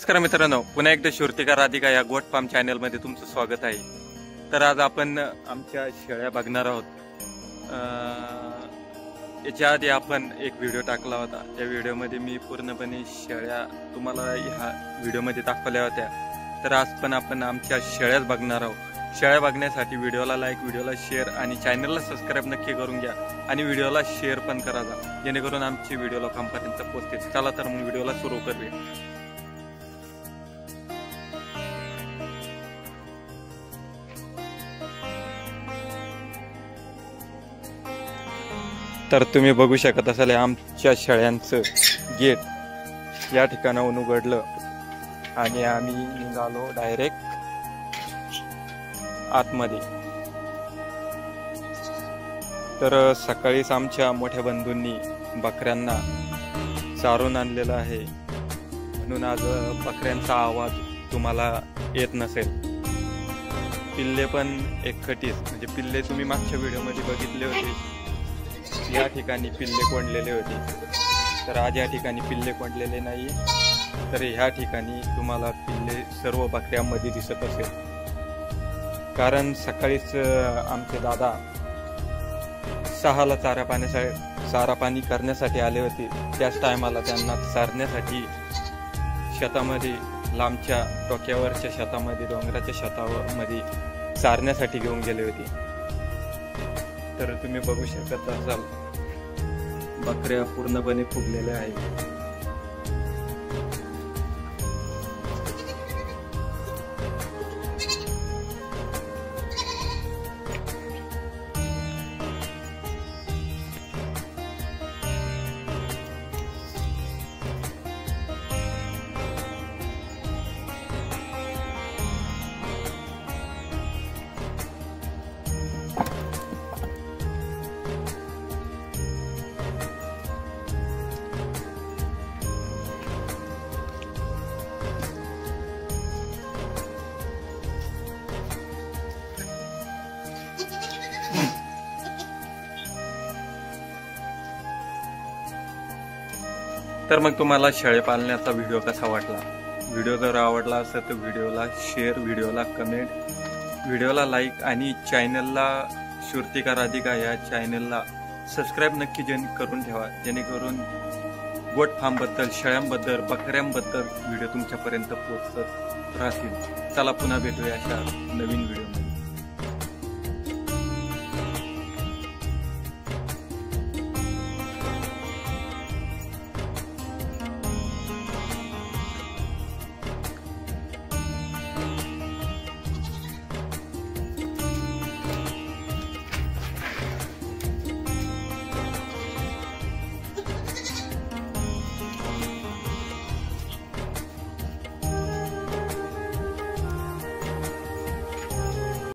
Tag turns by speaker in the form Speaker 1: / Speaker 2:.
Speaker 1: नमस्कार मित्रांनो, पुन्हा एकदा शुर्तिका राधिका या गोट फार्म चॅनल मध्ये तुमचं स्वागत आहे। तर आज आपण आमच्या शेळ्या बघणार आहोत। याच्या आधी आपण एक व्हिडिओ टाकला होता, त्या व्हिडिओमध्ये मी पूर्णपणे शेळ्या तुम्हाला ह्या व्हिडिओमध्ये दाखवल्या होत्या। तर आज पण आपण आमच्या शेळ्याच बघणार आहोत। शेळ्या बघण्यासाठी व्हिडिओला लाईक, व्हिडिओला शेअर आणि चॅनलला सबस्क्राईब नक्की करून घ्या आणि व्हिडिओला शेअर पण करा, जेणेकरून आमची व्हिडिओ लोकांपर्यंत पोहोचते। चला तर मग व्हिडिओला सुरू करूया। तर तुम्ही बघू शकत असाल आमच्या शेळ्यांचं गेट या ठिकाणाहून उघडलं आणि आम्ही निघालो डायरेक्ट आतमध्ये। तर सकाळीच आमच्या मोठ्या बंधूंनी बकऱ्यांना चारून आणलेलं आहे, म्हणून आज बकऱ्यांचा आवाज तुम्हाला येत नसेल। पिल्ले पण एकखटीच, म्हणजे पिल्ले तुम्ही मागच्या व्हिडिओमध्ये बघितले होते, या ठिकाणी पिल्ले कोंडलेले होते। तर आज या ठिकाणी पिल्ले कोंडलेले नाही, तर ह्या ठिकाणी तुम्हाला पिल्ले सर्व बकऱ्यांमध्ये दिसत असेल। कारण सकाळीच आमचे दादा 6ला चारा पाणी करण्यासाठी आले होते, त्याच टायमाला त्यांना चारण्यासाठी शेतामध्ये, लांबच्या टोक्यावरच्या शेतामध्ये, डोंगराच्या शेतामध्ये चारण्यासाठी घेऊन गेले होते। तर तुम्ही बघू शकत असाल बकऱ्या पूर्णपणे फुगलेल्या आहेत। तर मग तुम्हाला शेळ्या पालण्याचा व्हिडिओ कसा वाटला? व्हिडिओ जर आवडला असेल तर व्हिडिओला शेअर, व्हिडिओला कमेंट, व्हिडिओला लाईक आणि चॅनलला शुर्तिका राधिका या चॅनलला सबस्क्राईब नक्की करून ठेवा, जेणेकरून गोट फार्मबद्दल, शेळ्यांबद्दल, बकऱ्यांबद्दल व्हिडिओ तुमच्यापर्यंत पोहोचत राहतील। चला पुन्हा भेटूया अशा नवीन व्हिडिओमध्ये।